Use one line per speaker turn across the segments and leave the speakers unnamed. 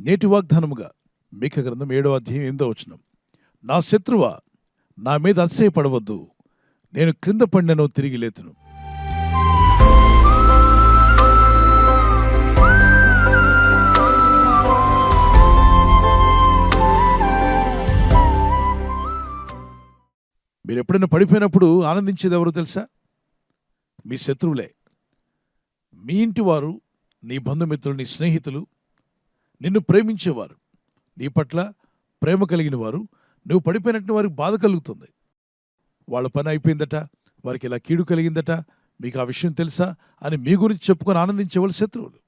నేటి వాగ్దానముగా మీకా గ్రంథం 7వ అధ్యాయం 8వ వచనం. నా శత్రువా, నా మీద అతిశయపడవద్దు, నేను క్రింద పడినను తిరిగి లేతును. మీరు ఎప్పుడైనా పడిపోయినప్పుడు ఆనందించేది ఎవరో తెలుసా? మీ శత్రువులే. మీ ఇంటి వారు, నీ బంధుమిత్రులు, నీ స్నేహితులు, నిన్ను ప్రేమించేవారు, నీ పట్ల ప్రేమ కలిగిన వారు, నువ్వు పడిపోయినట్టు వారికి బాధ కలుగుతుంది. వాళ్ళ పని అయిపోయిందట, వారికి ఇలా కీడు కలిగిందట, మీకు ఆ విషయం తెలుసా అని మీ గురించి చెప్పుకొని ఆనందించేవాళ్ళు శత్రువులు.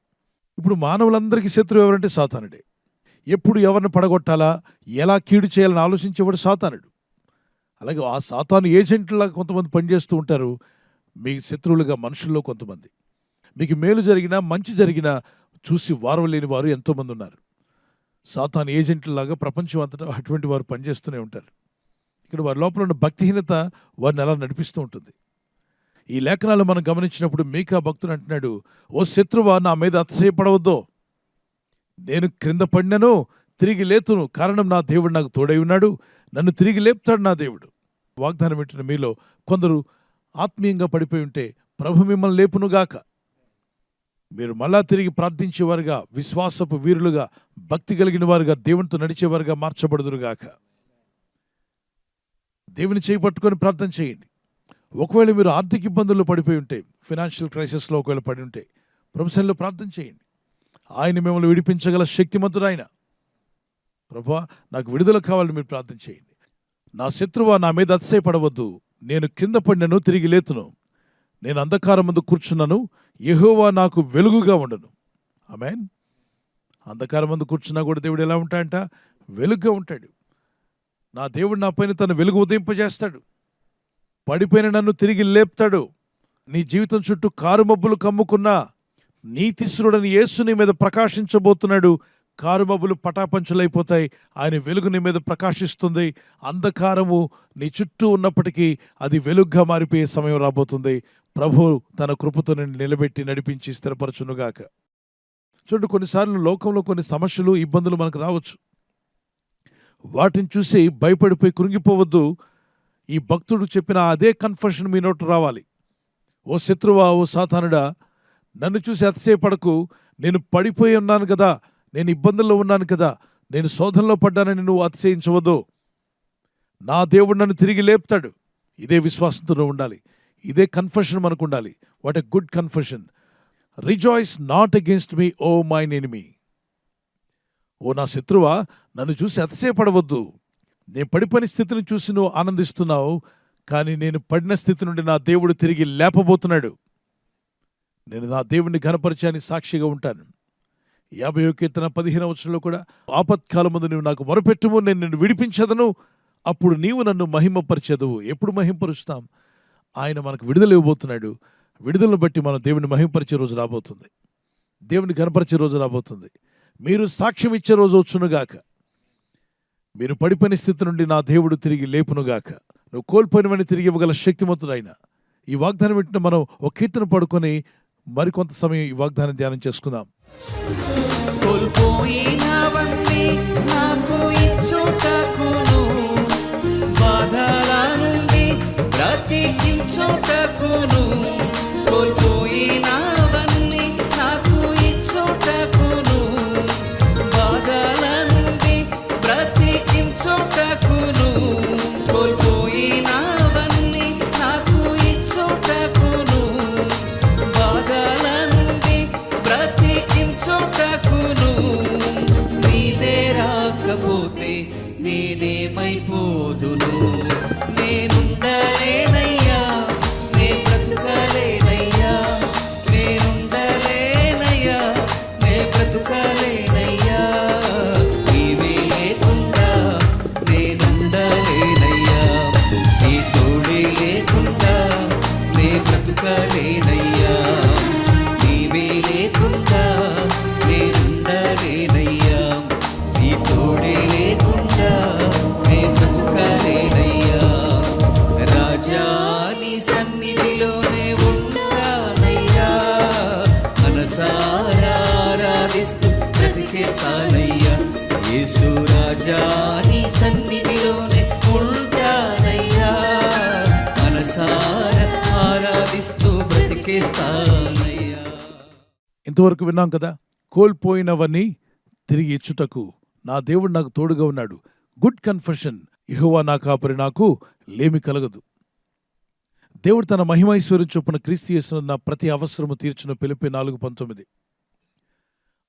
ఇప్పుడు మానవులందరికీ శత్రువు ఎవరంటే సాతానుడే. ఎప్పుడు ఎవరిని పడగొట్టాలా, ఎలా కీడు చేయాలని ఆలోచించేవాడు సాతానుడు. అలాగే ఆ సాతాను ఏజెంట్లా కొంతమంది పనిచేస్తూ ఉంటారు. మీ శత్రువులుగా మనుషుల్లో కొంతమంది. మీకు మేలు జరిగినా మంచి జరిగినా చూసి వారవలేని వారు ఎంతోమంది ఉన్నారు. సాతాను ఏజెంట్లలాగా ప్రపంచం అంతటా అటువంటి వారు పనిచేస్తూనే ఉంటారు. ఇక్కడ వారి లోపల ఉన్న భక్తిహీనత వారిని అలా నడిపిస్తూ ఉంటుంది. ఈ లేఖనాలు మనం గమనించినప్పుడు మీకా భక్తుడు అంటున్నాడు, ఓ శత్రువా, నా మీద అతిశయపడవద్దో, నేను క్రింద పడినను తిరిగి లేతును, కారణం నా దేవుడు నాకు తోడై ఉన్నాడు, నన్ను తిరిగి లేపుతాడు నా దేవుడు. వాగ్దానం పెట్టిన మీలో కొందరు ఆత్మీయంగా పడిపోయి ఉంటే ప్రభు మిమ్మల్ని లేపునుగాక. మీరు మళ్ళా తిరిగి ప్రార్థించేవారుగా, విశ్వాసపు వీరులుగా, భక్తి కలిగిన వారుగా, దేవునితో నడిచేవారుగా మార్చబడుదురుగాక. దేవుని చేయి పట్టుకొని ప్రార్థన చేయండి. ఒకవేళ మీరు ఆర్థిక ఇబ్బందుల్లో పడిపోయి ఉంటే, ఫైనాన్షియల్ క్రైసిస్లో ఒకవేళ పడి ఉంటే, ప్రభువులో ప్రార్థన చేయండి. ఆయన మిమ్మల్ని విడిపించగల శక్తిమంతుడు ఆయన. ప్రభువా, నాకు విడుదల కావాలని మీరు ప్రార్థన చేయండి. నా శత్రువా, నా మీద అతిశయపడవద్దు, నేను కింద పడినను తిరిగి లేతును, నేను అంధకారం ముందు కూర్చున్నాను, యెహోవా నాకు వెలుగుగా ఉండను. ఆమేన్. అంధకారం ముందు కూర్చున్నా కూడా దేవుడు ఎలా ఉంటాడంట? వెలుగుగా ఉంటాడు. నా దేవుడు నా పైన తన వెలుగు ఉదయింపజేస్తాడు. పడిపోయిన నన్ను తిరిగి లేపుతాడు. నీ జీవితం చుట్టూ కారుమబ్బులు కమ్ముకున్నా నీతిశ్వరుడని యేసు నీ మీద ప్రకాశించబోతున్నాడు. కారుమబ్బులు పటాపంచులైపోతాయి, ఆయన వెలుగు నీ మీద ప్రకాశిస్తుంది. అంధకారము నీ చుట్టూ ఉన్నప్పటికీ అది వెలుగుగా మారిపోయే సమయం రాబోతుంది. ప్రభు తన కృపతో నిన్ను నిలబెట్టి నడిపించి స్థిరపరచునుగాక. చూడండి, కొన్నిసార్లు లోకంలో కొన్ని సమస్యలు, ఇబ్బందులు మనకు రావచ్చు. వాటిని చూసి భయపడిపోయి కృంగిపోవద్దు. ఈ భక్తుడు చెప్పిన అదే కన్ఫెషన్ మీ నోటు రావాలి. ఓ శత్రువా, ఓ సాతానుడా, నన్ను చూసి అతిశయపడకు, నేను పడిపోయి ఉన్నాను కదా, నేను ఇబ్బందుల్లో ఉన్నాను కదా, నేను శోధనలో పడ్డానని నువ్వు అతిశయించవద్దు. నా దేవుడు నన్ను తిరిగి లేపుతాడు. ఇదే విశ్వాసంతో ఉండాలి. ఇదే కన్ఫెషన్ మనకు ఉండాలి. What a good confession. Rejoice not against me, O mine enemy. ఓ నా శత్రువా, నన్ను చూసి అతిశయపడవద్దు. నేను పడిపోయిన స్థితిని చూసి నువ్వు ఆనందిస్తున్నావు, కానీ నేను పడిన స్థితి నుండి నా దేవుడు తిరిగి లేపబోతున్నాడు. నేను నా దేవుడిని ఘనపరిచాని సాక్షిగా ఉంటాను. 50వ కీర్తన 15వ వచనంలో కూడా, ఆపత్కాలమందు నువ్వు నాకు మొరపెట్టుము, నేను నిన్ను విడిపించదను, అప్పుడు నీవు నన్ను మహిమపరిచెదవు. ఎప్పుడు మహిమపరుస్తాం? ఆయన మనకు విడుదల ఇవ్వబోతున్నాడు. విడుదలను బట్టి మనం దేవుని మహిమపరిచే రోజు రాబోతుంది. దేవుని ఘనపరిచే రోజు రాబోతుంది. మీరు సాక్ష్యం ఇచ్చే రోజు వచ్చునుగాక. మీరు పడిపోయిన స్థితి నుండి నా దేవుడు తిరిగి లేపునుగాక. నువ్వు కోల్పోయినవని తిరిగి ఇవ్వగల శక్తిమంతుడు ఆయన. ఈ వాగ్దానం వింటున్న మనం ఒక కీర్తన పడుకొని మరికొంత సమయం ఈ వాగ్దానం ధ్యానం చేసుకుందాం.
కోల్పోయినవన్నీ నాకు ఇచ్చుటకును, బాధల నుండి బ్రతికించుటకును. కోల్పోయినవన్నీ నాకు ఇచ్చుటకును, బాధల నుండి బ్రతికించుటకును. కోల్పోయినవన్నీ నాకు ఇచ్చుటకును, బాధల నుండి బ్రతికించుటకును. నీవే రాకపోతే నేనేమైపోదును. నేనుండలేనయ్యా, నే బ్రతుకలేనయ్యా, నేనుండలేనయ్యా, నే బ్రతుకలేనయ్యా. నీవే లేకుండా నేనుండలేనయ్యా, నీ తోడే లేకుండా నే బ్రతుకలేనయ్యా. నీవే లేకుండా నేనుండలేనయ్యా, నీ తోడే లేకుండా నే బ్రతుకలేనయ్యా. యేసు రాజా నీ సన్నిధిలోనే ఉంటానయ్యా, మనసారా ఆరాధిస్తూ బ్రతికేస్తానయ్యా.
ఇంతవరకు విన్నాం కదా, కోల్పోయినవన్నీ తిరిగి ఇచ్చుటకు నా దేవుడు నాకు తోడుగా ఉన్నాడు. గుడ్ కన్ఫెషన్, యెహోవా నా కాపరి, నాకు లేమి కలగదు. దేవుడు తన మహిమైశ్వర్యం చొప్పున క్రీస్తు యేసునందు నా ప్రతి అవసరము తీర్చిన ఫిలిప్పీ 4:19.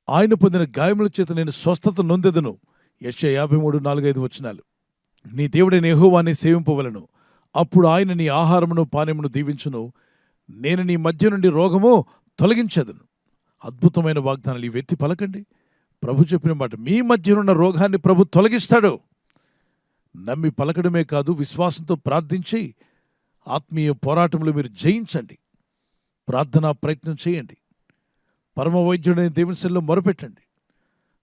ఆయన పొందిన గాయముల చేత నేను స్వస్థత నొందెదను. యెషయా 53:4-5 వచనాలు. నీ దేవుడైన యెహోవాని సేవింపవలను, అప్పుడు ఆయన నీ ఆహారమును పానీయమును దీవించును. నేను నీ మధ్య నుండి రోగము తొలగించెదను. అద్భుతమైన వాగ్దానాలు ఈ వ్యక్తి పలకండి. ప్రభు చెప్పిన మాట, మీ మధ్యనున్న రోగాన్ని ప్రభు తొలగిస్తాడు. నమ్మి పలకడమే కాదు, విశ్వాసంతో ప్రార్థించి ఆత్మీయ పోరాటంలో మీరు జయించండి. ప్రార్థనా ప్రయత్నం చేయండి. పరమ వైద్యుడైన దేవుని సన్నిధిలో మొరపెట్టండి.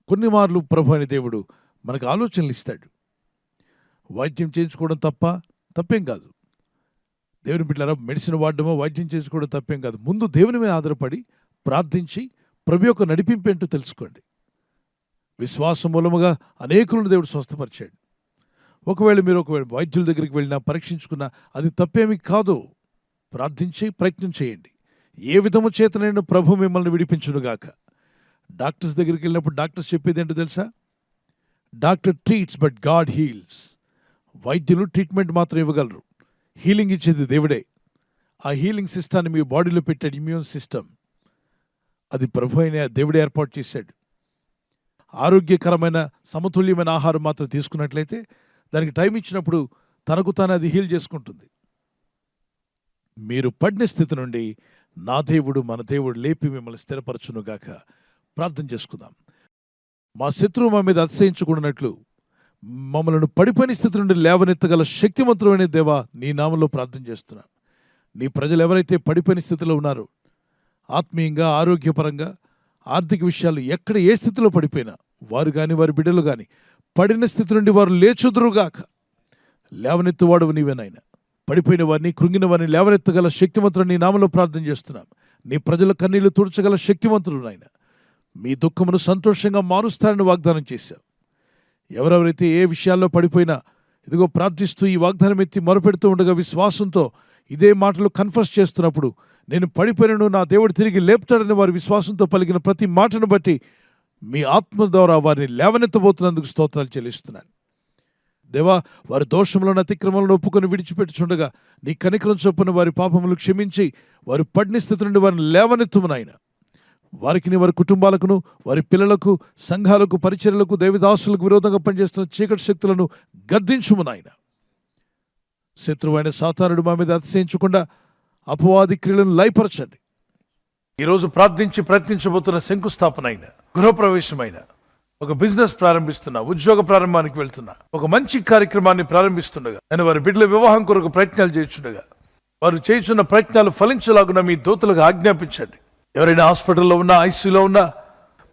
కొన్ని మార్లు ప్రభు అనే దేవుడు మనకు ఆలోచనలు ఇస్తాడు. వైద్యం చేయించుకోవడం తప్పేం కాదు. దేవుని బిడ్డలారా, మెడిసిన్ వాడడమో వైద్యం చేయించుకోవడం తప్పేం కాదు. ముందు దేవుని మీద ఆధారపడి ప్రార్థించి ప్రభు యొక్క నడిపింపు ఏంటో తెలుసుకోండి. విశ్వాసం మూలముగా అనేకులను దేవుడు స్వస్థపరిచాడు. ఒకవేళ వైద్యుల దగ్గరికి వెళ్ళినా పరీక్షించుకున్నా అది తప్పేమీ కాదు. ప్రార్థించి ప్రయత్నం చేయండి. ఏ విధము చేతనైనా ప్రభు మిమ్మల్ని విడిపించునుగాక. డాక్టర్స్ దగ్గరికి వెళ్ళినప్పుడు డాక్టర్స్ చెప్పేది ఏంటో తెలుసా? Doctor treats but God heels. వైద్యులు ట్రీట్మెంట్ మాత్రం ఇవ్వగలరు, హీలింగ్ ఇచ్చేది దేవుడే. ఆ హీలింగ్ సిస్టాన్ని మీ బాడీలో పెట్టాడు, ఇమ్యూన్ సిస్టమ్. అది ప్రభు అయిన దేవుడే ఏర్పాటు చేశాడు. ఆరోగ్యకరమైన సమతుల్యమైన ఆహారం మాత్రం తీసుకున్నట్లయితే దానికి టైం ఇచ్చినప్పుడు తనకు తాను అది హీల్ చేసుకుంటుంది. మీరు పడిన స్థితి నుండి నా దేవుడు మన దేవుడు లేపి మిమ్మల్ని స్థిరపరచునుగాక. ప్రార్థన చేసుకుందాం. మా శత్రువు మా మీద అతిశయించుకున్నట్లు మమ్మల్ని పడిపోయిన స్థితి నుండి లేవనెత్తగల శక్తివంతుడైన దేవా, నీ నామంలో ప్రార్థన చేస్తున్నాను. నీ ప్రజలు ఎవరైతే పడిపోయిన స్థితిలో ఉన్నారో, ఆత్మీయంగా, ఆరోగ్యపరంగా, ఆర్థిక విషయాలు ఎక్కడ ఏ స్థితిలో పడిపోయినా వారు కానీ వారి బిడ్డలు కానీ పడిన స్థితి నుండి వారు లేచుదురుగాక. లేవనెత్తువాడు నీవేనాయన. పడిపోయిన వారిని, కృంగిన వారిని లేవనెత్తగల శక్తివంతుడు నీ నామంలో ప్రార్థన చేస్తున్నాం. నీ ప్రజల కన్నీళ్లు తుడచగల శక్తివంతుడు నాయన. మీ దుఃఖమును సంతోషంగా మారుస్తారని వాగ్దానం చేశావు. ఎవరెవరైతే ఏ విషయాల్లో పడిపోయినా ఇదిగో ప్రార్థిస్తూ ఈ వాగ్దానం ఎత్తి మొరపెడుతూ ఉండగా విశ్వాసంతో ఇదే మాటలు కన్ఫర్స్ చేస్తున్నప్పుడు, నేను పడిపోయినను నా దేవుడు తిరిగి లేపుతాడని వారి విశ్వాసంతో పలికిన ప్రతి మాటను బట్టి మీ ఆత్మ ద్వారా వారిని లేవనెత్తబోతున్నందుకు స్తోత్రాలు చెల్లిస్తున్నాను. దేవా, వారి దోషములను అతిక్రమలను ఒప్పుకొని విడిచిపెట్టుచుండగా నీ కనికరం చొప్పున వారి పాపములు క్షమించి వారి పడిన స్థితి నుండి వారిని లేవనెత్తుమునాయన. వారికి, వారి కుటుంబాలకును, వారి పిల్లలకు, సంఘాలకు, పరిచర్యలకు, దేవదాసులకు విరోధంగా పనిచేస్తున్న చీకటి శక్తులను గద్దించుమునాయన. శత్రువైన సాతానుడు మా మీద అతిశయించకుండా అపవాది క్రియలను లయపరచండి. ఈరోజు ప్రార్థించి ప్రయత్నించబోతున్న శంకుస్థాపన అయిన, గృహప్రవేశమైన, ఒక బిజినెస్ ప్రారంభిస్తున్నా, ఉద్యోగ ప్రారంభానికి వెళ్తున్నా, ఒక మంచి కార్యక్రమాన్ని ప్రారంభిస్తుండగా, నేను వారి బిడ్డల వివాహం కొరకు ప్రయత్నాలు చేస్తుండగా వారు చేస్తున్న ప్రయత్నాలు ఫలించలాగున మీ దూతలకు ఆజ్ఞాపించండి. ఎవరైనా హాస్పిటల్లో ఉన్నా, ఐసీయూలో ఉన్నా,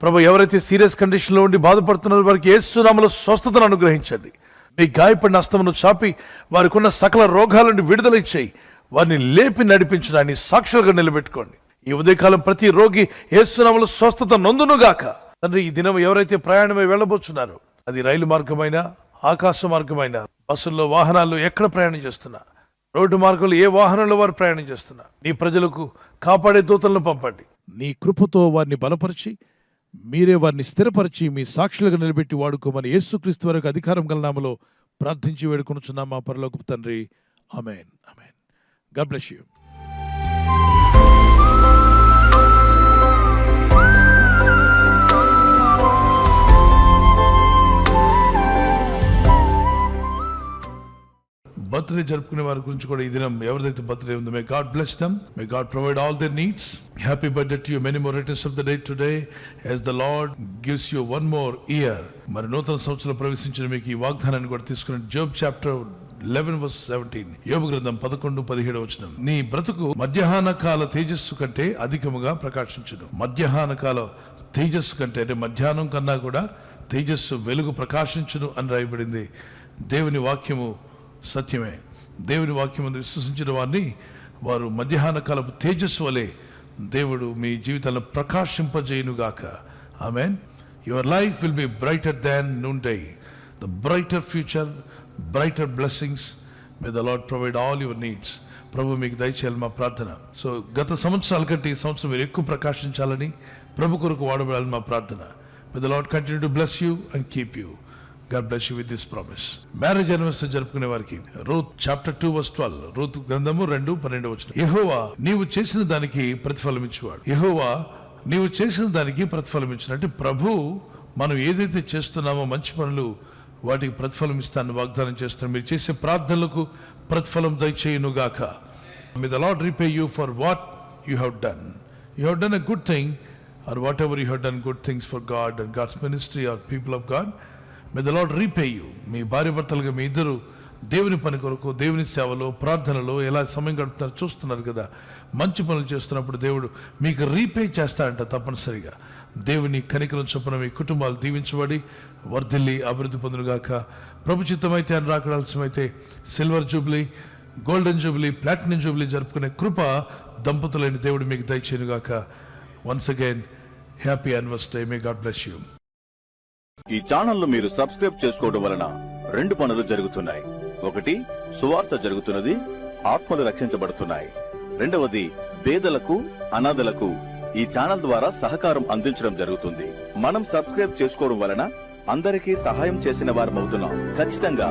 ప్రభు ఎవరైతే సీరియస్ కండిషన్లో ఉండి బాధపడుతున్నారో వారికి యేసు నామములో స్వస్థతను అనుగ్రహించండి. మీ గాయపడిన హస్తమును చాపి వారికి ఉన్న సకల రోగాల నుండి విడుదల ఇచ్చేయి. వారిని లేపి నడిపించడాన్ని సాక్షులుగా నిలబెట్టుకోండి. ఈ ఉదయకాలం ప్రతి రోగి యేసు నామములో స్వస్థత నొందునుగాక. తండ్రి, ఈ దినం ఎవరైతే ప్రయాణమై వెళ్ళబోతున్నారో, అది రైలు మార్గమైనా, ఆకాశ మార్గమైనా, బస్సుల్లో, వాహనాల్లో ఎక్కడ ప్రయాణం చేస్తున్నా, రోడ్డు మార్గంలో ఏ వాహనంలో వారు ప్రయాణం చేస్తున్నా, నీ ప్రజలకు కాపాడే దూతలను పంపండి. నీ కృపతో వారిని బలపరిచి మీరే వారిని స్థిరపరిచి మీ సాక్షులుగా నిలబెట్టి వాడుకోమని యేసుక్రీస్తు వరకు అధికారం గల నామములో ప్రార్థించి వేడుకొనుచున్నాం మా పరలోకపు తండ్రి. ఆమేన్. ఆమేన్. God bless you. బర్త్డే జరుపుకునే వారి గురించి కూడా ఈ దినం ఎవరిదైతే బర్త్డే ఉందో, may God bless them, may God provide all their needs. Happy birthday to you, many more returns of the day today as the Lord gives you one more year. మరి నూతన సంవత్సరంలో ప్రవేశించిన మీకు ఈ వాగ్దానాన్ని కూడా తీసుకుని జోబ్ చాప్టర్ 11:17, యోబు గ్రంథం 11:17 నీ బ్రతుకు మధ్యాహ్న కాల తేజస్సు కంటే అధికముగా ప్రకాశించును. మధ్యాహ్న కాల తేజస్సు కంటే, అంటే మధ్యాహ్నం కన్నా కూడా తేజస్సు, వెలుగు ప్రకాశించును అని రాయబడింది. దేవుని వాక్యము సత్యమే. దేవుని వాక్యం విశ్వసించిన వారిని వారు మధ్యాహ్న కాలపు తేజస్సు వలె దేవుడు మీ జీవితాలను ప్రకాశింపజేయునుగాక. ఆమేన్. Your life will be brighter than noonday. The brighter future, brighter blessings. May the Lord provide all your needs. ప్రభు మీకు దయచేయాలి మా ప్రార్థన. సో గత సంవత్సరాల కంటే ఈ సంవత్సరం మీరు ఎక్కువ ప్రకాశించాలని, ప్రభు కొరకు వాడబడాలని మా ప్రార్థన. May the Lord continue to bless you and keep you. God bless you with this promise. Marriage anniversary జరుపుకునే వారికి రూత్ చాప్టర్ 2 verse 12, రూత్ గ్రంథము 2:12. యెహోవా నీవు చేసిన దానికి ప్రతిఫలం ఇచ్చేవాడు. యెహోవా నీవు చేసిన దానికి ప్రతిఫలం ఇచ్చిన, అంటే ప్రభు మనం ఏదైతే చేస్తున్నామో మంచి పనులు వాటికి ప్రతిఫలం ఇస్తానని వాగ్దానం చేస్తున్నాం. మీరు చేసే ప్రార్థనలకు ప్రతిఫలం దయచేయును గాక. May the Lord repay you for what you have done. You have done a good thing, or whatever you have done good things for God and God's ministry or people of God. May the Lord repay you. మీ భార్య భర్తలుగా మీ ఇద్దరు దేవుని పని కొరకు, దేవుని సేవలో, ప్రార్థనలో ఎలా సమయం గడుపుతారో చూస్తున్నారు కదా. మంచి పనులు చేస్తున్నప్పుడు దేవుడు మీకు రీపే చేస్తాడంట తప్పనిసరిగా. దేవుని కనికరం చొప్పున మీ కుటుంబాలు దీవించబడి వర్ధిల్లి అభివృద్ధి పొందునుగాక. ప్రభు చిత్తమైతే అని రాకడాల్సిమైతే silver jubilee, golden jubilee, platinum jubilee జరుపుకునే కృప దంపతులైన దేవుడు మీకు దయచేయునుగాక. Once again happy anniversary. May God bless you.
ఈ ఛానల్ ను మీరు సబ్స్క్రైబ్ చేసుకోవడం వలన 2 పనులు జరుగుతున్నాయి. ఒకటి, సువార్త జరుగుతున్నది, ఆత్మలు రక్షించబడుతున్నాయి. రెండవది, పేదలకు, అనాథలకు ఈ ఛానల్ ద్వారా సహకారం అందించడం జరుగుతుంది. మనం సబ్స్క్రైబ్ చేసుకోవడం వలన అందరికీ సహాయం చేసిన వారమవుతున్నాం. ఖచ్చితంగా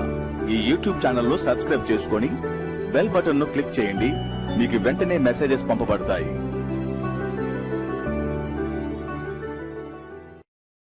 ఈ యూట్యూబ్ ఛానల్ ను సబ్స్క్రైబ్ చేసుకొని బెల్ బటన్ ను క్లిక్ చేయండి. మీకు వెంటనే మెసేజెస్ పంపబడతాయి.